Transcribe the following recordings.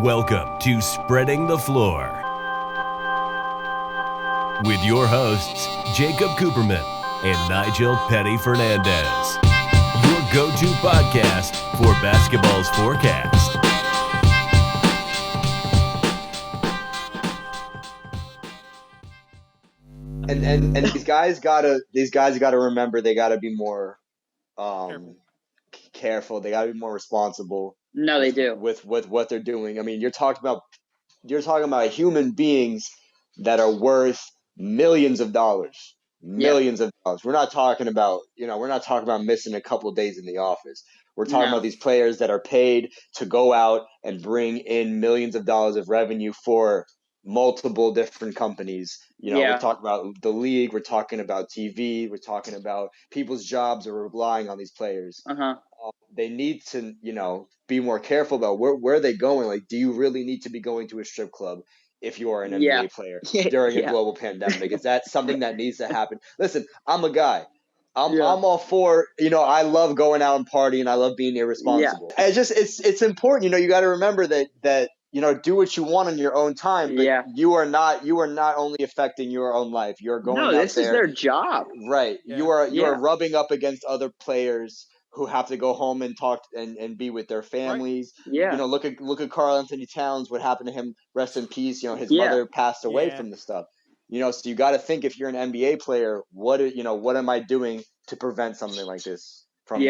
Welcome to Spreading the Floor with your hosts, Jacob Cooperman and Nigel Petty Fernandez. Your go-to podcast for basketball's forecast. And these guys gotta remember they gotta be more careful. They gotta be more responsible. No, they do. With what they're doing. I mean, you're talking about human beings that are worth millions of dollars. Millions of dollars. We're not talking about missing a couple of days in the office. We're talking about these players that are paid to go out and bring in millions of dollars of revenue for multiple different companies. We're talking about the league, we're talking about TV, we're talking about people's jobs are relying on these players. They need to, be more careful about where are they going. Like, do you really need to be going to a strip club if you are an NBA player during a global pandemic? Is that something that needs to happen? Listen, I'm a guy. I'm all for, I love going out and partying. I love being irresponsible. It's important. You got to remember that do what you want on your own time, but you are not only affecting your own life. You're going out there. No, this is their job. Right. Yeah. You are rubbing up against other players who have to go home and talk and be with their families. Right. Yeah. Look at Karl Anthony Towns, what happened to him, rest in peace. His mother passed away from the stuff. So you got to think, if you're an NBA player, what am I doing to prevent something like this from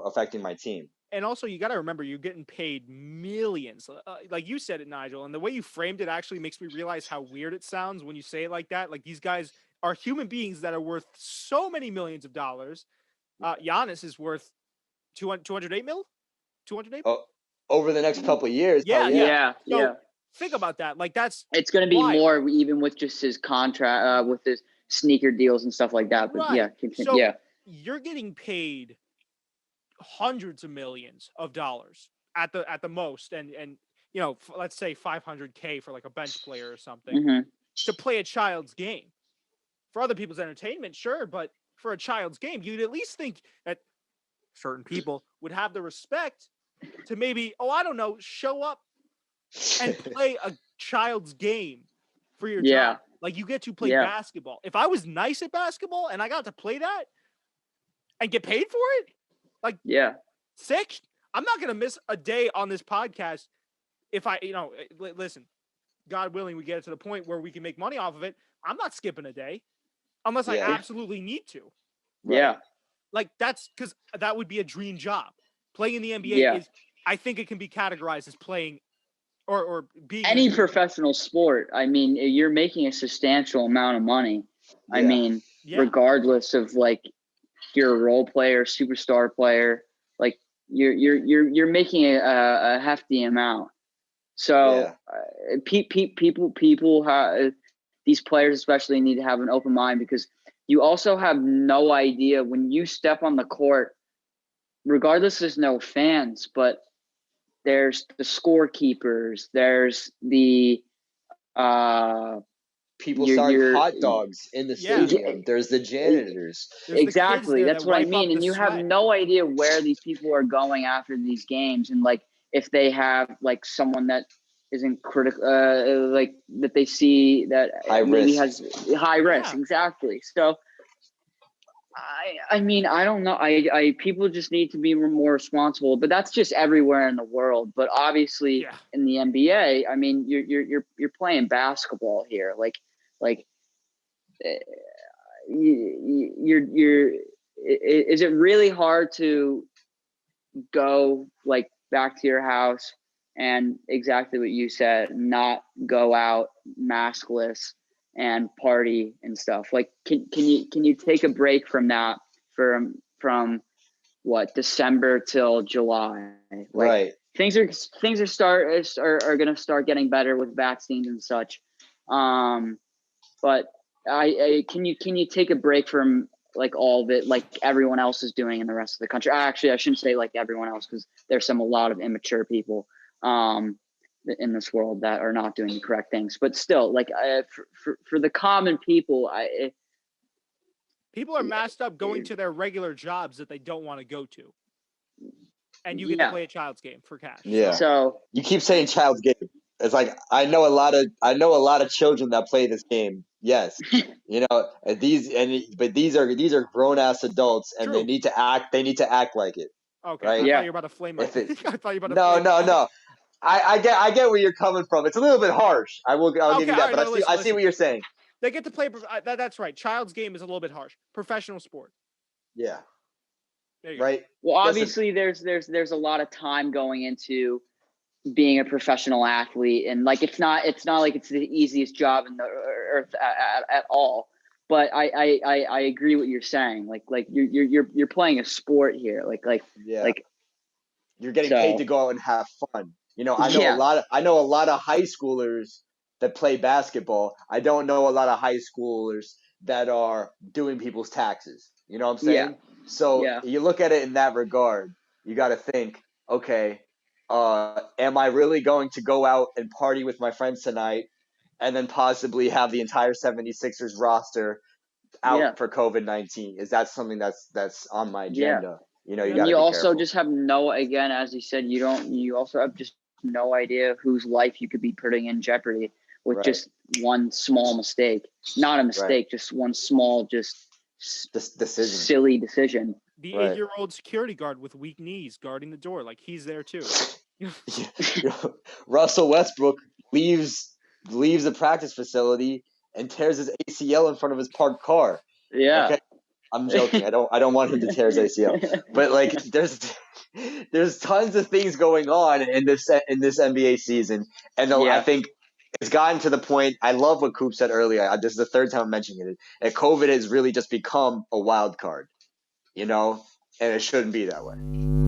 affecting my team? And also, you got to remember, you're getting paid millions. Like you said it, Nigel, and the way you framed it actually makes me realize how weird it sounds when you say it like that. Like, these guys are human beings that are worth so many millions of dollars. Giannis is worth 208 mil? 208 mil? Over the next couple of years. Yeah. Think about that. Like, it's going to be more even with just his contract, with his sneaker deals and stuff like that. But you're getting paid hundreds of millions of dollars at the most, and let's say $500K for like a bench player or something to play a child's game. For other people's entertainment, sure, but for a child's game, you'd at least think that certain people would have the respect to maybe, show up and play a child's game for your job. Like, you get to play basketball. If I was nice at basketball and I got to play that and get paid for it, sick. I'm not gonna miss a day on this podcast if I, listen. God willing, we get it to the point where we can make money off of it. I'm not skipping a day unless I absolutely need to. Right? Yeah, like, that's because that would be a dream job. Playing in the NBA is, I think, it can be categorized as playing or being any professional sport. I mean, you're making a substantial amount of money. Yeah. I mean, regardless of, like, you're a role player, superstar player, like, you're making a hefty amount. So people have, these players especially, need to have an open mind, because you also have no idea when you step on the court, regardless, there's no fans, but there's the scorekeepers, there's the people selling hot dogs in the stadium. There's the janitors. Exactly. That's what I mean. And you have no idea where these people are going after these games. And, like, if they have, like, someone that isn't critical, like, that they see that maybe has high risk. Exactly. So, I mean, I don't know. People just need to be more responsible, but that's just everywhere in the world. But obviously in the NBA, I mean, you're playing basketball here. Is it really hard to go, like, back to your house and exactly what you said, not go out maskless and party and stuff? Like, can you take a break from that from what, December till July? Like, right. Things are going to start getting better with vaccines and such. But can you take a break from, like, all of it, like everyone else is doing in the rest of the country? Actually, I shouldn't say like everyone else, because there's a lot of immature people in this world that are not doing the correct things. But still, like, for the common people, people are masked up going to their regular jobs that they don't want to go to, and you get to play a child's game for cash. Yeah. So you keep saying child's game. It's like I know a lot of children that play this game. Yes, but these are grown ass adults, and True. They need to act like it, Okay, right? I Yeah. thought you were about to flame my. If it I thought you were about to no flame my. no. I get where you're coming from. It's a little bit harsh. I'll give Okay, you all that. right, But no, I see listen. what you're saying. They get to play. That's right. Child's game is a little bit harsh. Professional sport. Yeah. There you go. Right. Well, obviously, there's a lot of time going into being a professional athlete, and like it's not like it's the easiest job in the earth at all. But I agree what you're saying. Like you're playing a sport here. Yeah. Like You're getting so, paid to go out and have fun. I know Yeah. I know a lot of high schoolers that play basketball. I don't know a lot of high schoolers that are doing people's taxes. You know what I'm saying? So Yeah. you look at it in that regard. You got to think, okay, am I really going to go out and party with my friends tonight and then possibly have the entire 76ers roster out Yeah. for COVID-19? Is that something that's on my Yeah. agenda? You And got to you be also careful. just have again, as you said, you also have just no idea whose life you could be putting in jeopardy with Right. just one small mistake. Not a mistake, just one small, just decision. silly decision. The Right. 8-year-old security guard with weak knees guarding the door, like he's there too. Russell Westbrook leaves the practice facility and tears his ACL in front of his parked car. Yeah. Okay? I'm joking. I don't want him to tear his ACL. But like there's tons of things going on in this NBA season, and Yeah. I think it's gotten to the point. I love what Coop said earlier. This is the third time I'm mentioning it. That COVID has really just become a wild card, and it shouldn't be that way.